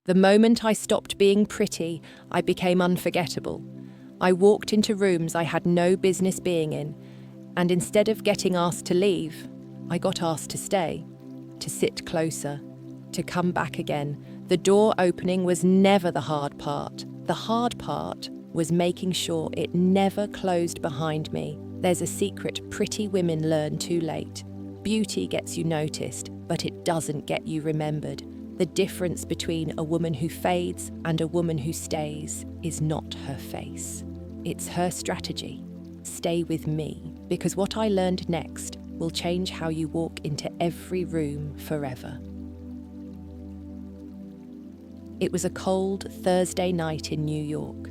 The moment I stopped being pretty, I became unforgettable. I walked into rooms I had no business being in, and instead of getting asked to leave, I got asked to stay, to sit closer, to come back again. The door opening was never the hard part. The hard part was making sure it never closed behind me. There's a secret pretty women learn too late. Beauty gets you noticed, but it doesn't get you remembered. The difference between a woman who fades and a woman who stays is not her face. It's her strategy. Stay with me, because what I learned next will change how you walk into every room forever. It was a cold Thursday night in New York.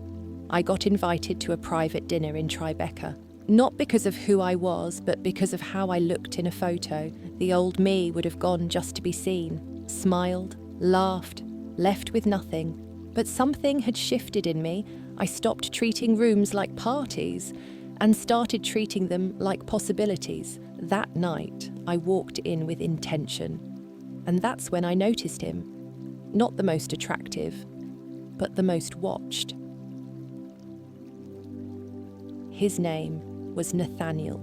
I got invited to a private dinner in Tribeca. Not because of who I was, but because of how I looked in a photo. The old me would have gone just to be seen, smiled, laughed, left with nothing. But something had shifted in me. I stopped treating rooms like parties and started treating them like possibilities. That night, I walked in with intention. And that's when I noticed him. Not the most attractive, but the most watched. His name was Nathaniel.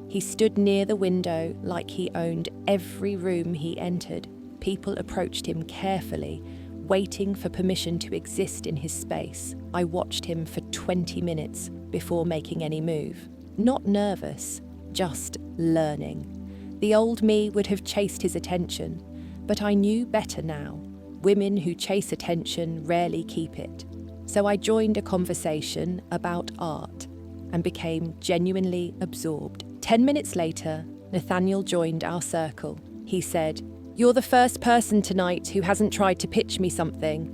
He stood near the window like he owned every room he entered. People approached him carefully, waiting for permission to exist in his space. I watched him for 20 minutes before making any move. Not nervous, just learning. The old me would have chased his attention, but I knew better now. Women who chase attention rarely keep it. So I joined a conversation about art and became genuinely absorbed. 10 minutes later, Nathaniel joined our circle. He said, "You're the first person tonight who hasn't tried to pitch me something."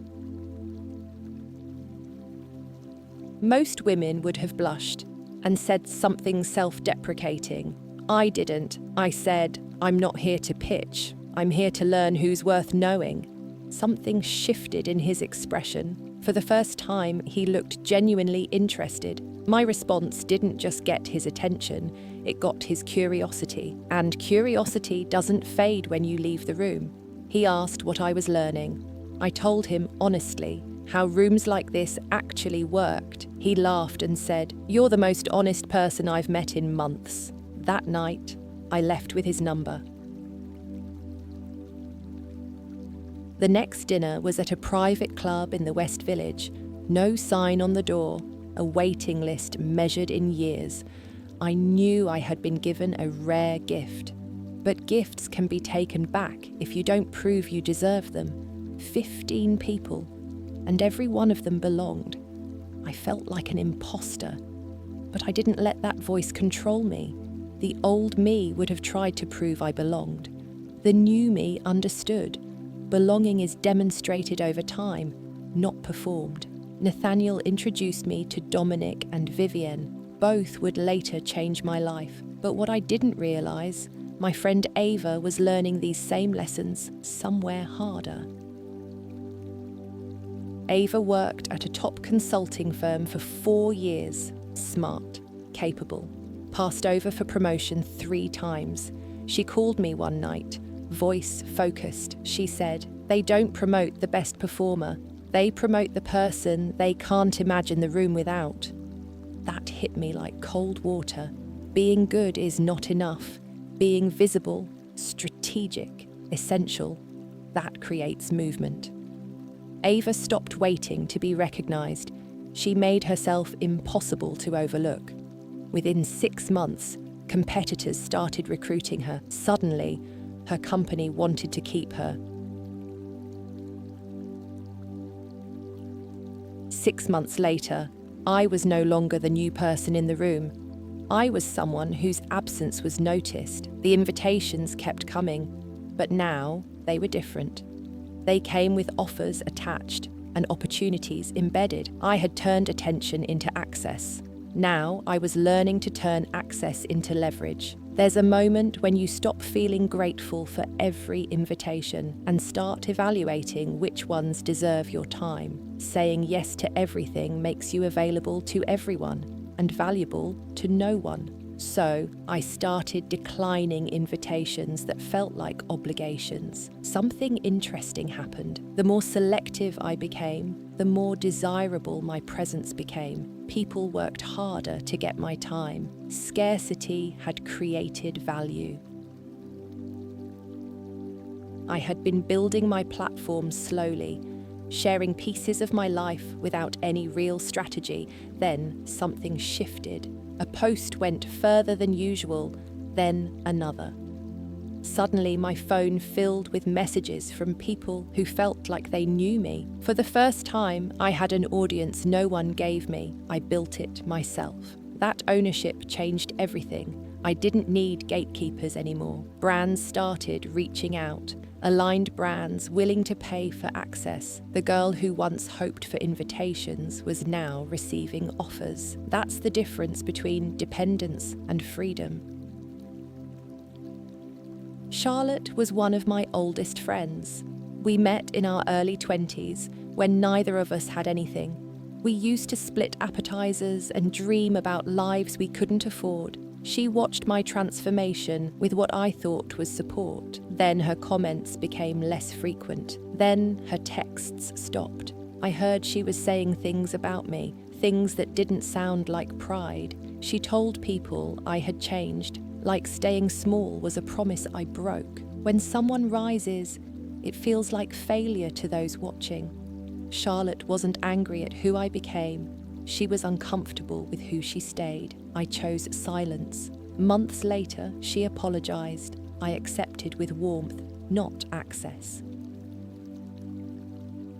Most women would have blushed and said something self-deprecating. I didn't. I said, "I'm not here to pitch. I'm here to learn who's worth knowing." Something shifted in his expression. For the first time, he looked genuinely interested. My response didn't just get his attention, it got his curiosity. And curiosity doesn't fade when you leave the room. He asked what I was learning. I told him honestly how rooms like this actually worked. He laughed and said, "You're the most honest person I've met in months." That night, I left with his number. The next dinner was at a private club in the West Village. No sign on the door, a waiting list measured in years. I knew I had been given a rare gift. But gifts can be taken back if you don't prove you deserve them. 15 people, and every one of them belonged. I felt like an imposter, but I didn't let that voice control me. The old me would have tried to prove I belonged. The new me understood. Belonging is demonstrated over time, not performed. Nathaniel introduced me to Dominic and Vivienne. Both would later change my life. But what I didn't realise, my friend Ava was learning these same lessons somewhere harder. Ava worked at a top consulting firm for 4 years. Smart, capable. Passed over for promotion 3 times. She called me one night. Voice focused, she said, "They don't promote the best performer. They promote the person they can't imagine the room without." That hit me like cold water. Being good is not enough. Being visible, strategic, essential, that creates movement. Ava stopped waiting to be recognised. She made herself impossible to overlook. Within 6 months, competitors started recruiting her. Suddenly, her company wanted to keep her. 6 months later, I was no longer the new person in the room. I was someone whose absence was noticed. The invitations kept coming, but now they were different. They came with offers attached and opportunities embedded. I had turned attention into access. Now I was learning to turn access into leverage. There's a moment when you stop feeling grateful for every invitation and start evaluating which ones deserve your time. Saying yes to everything makes you available to everyone and valuable to no one. So I started declining invitations that felt like obligations. Something interesting happened. The more selective I became, the more desirable my presence became. People worked harder to get my time. Scarcity had created value. I had been building my platform slowly, sharing pieces of my life without any real strategy. Then something shifted. A post went further than usual, then another. Suddenly, my phone filled with messages from people who felt like they knew me. For the first time, I had an audience no one gave me. I built it myself. That ownership changed everything. I didn't need gatekeepers anymore. Brands started reaching out. Aligned brands willing to pay for access. The girl who once hoped for invitations was now receiving offers. That's the difference between dependence and freedom. Charlotte was one of my oldest friends. We met in our early 20s when neither of us had anything. We used to split appetizers and dream about lives we couldn't afford. She watched my transformation with what I thought was support. Then her comments became less frequent. Then her texts stopped. I heard she was saying things about me, things that didn't sound like pride. She told people I had changed, like staying small was a promise I broke. When someone rises, it feels like failure to those watching. Charlotte wasn't angry at who I became. She was uncomfortable with who she stayed. I chose silence. Months later, she apologized. I accepted with warmth, not access.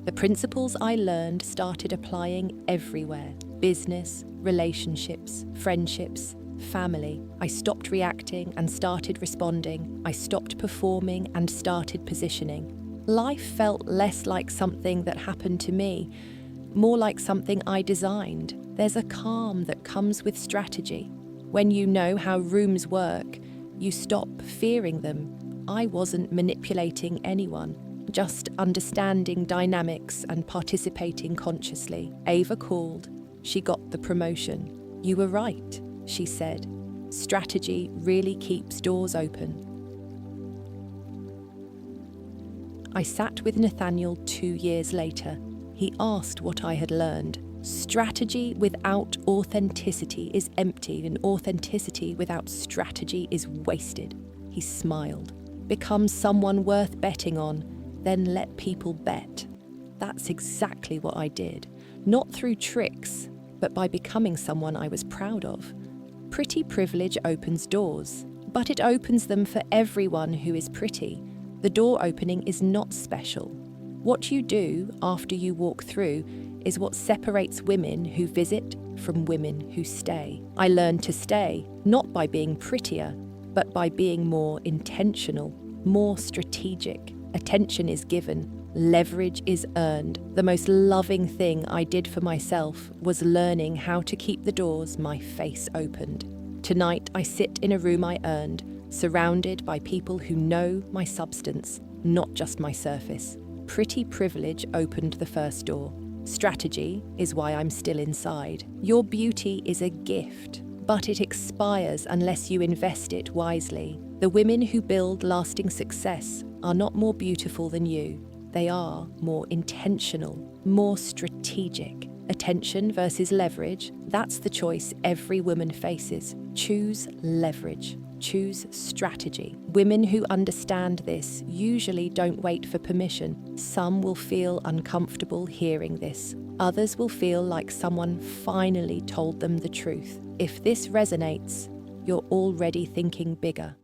The principles I learned started applying everywhere. Business, relationships, friendships, family. I stopped reacting and started responding. I stopped performing and started positioning. Life felt less like something that happened to me, more like something I designed. There's a calm that comes with strategy. When you know how rooms work, you stop fearing them. I wasn't manipulating anyone, just understanding dynamics and participating consciously. Ava called. She got the promotion. You were right, she said. Strategy really keeps doors open. I sat with Nathaniel 2 years later. He asked what I had learned. Strategy without authenticity is empty, and authenticity without strategy is wasted. He smiled. Become someone worth betting on, then let people bet. That's exactly what I did. Not through tricks, but by becoming someone I was proud of. Pretty privilege opens doors, but it opens them for everyone who is pretty. The door opening is not special. What you do after you walk through is what separates women who visit from women who stay. I learned to stay, not by being prettier, but by being more intentional, more strategic. Attention is given, leverage is earned. The most loving thing I did for myself was learning how to keep the doors my face opened. Tonight I sit in a room I earned, surrounded by people who know my substance, not just my surface. Pretty privilege opened the first door. Strategy is why I'm still inside. Your beauty is a gift, but it expires unless you invest it wisely. The women who build lasting success are not more beautiful than you. They are more intentional, more strategic. Attention versus leverage, that's the choice every woman faces. Choose leverage. Choose strategy. Women who understand this usually don't wait for permission. Some will feel uncomfortable hearing this. Others will feel like someone finally told them the truth. If this resonates, you're already thinking bigger.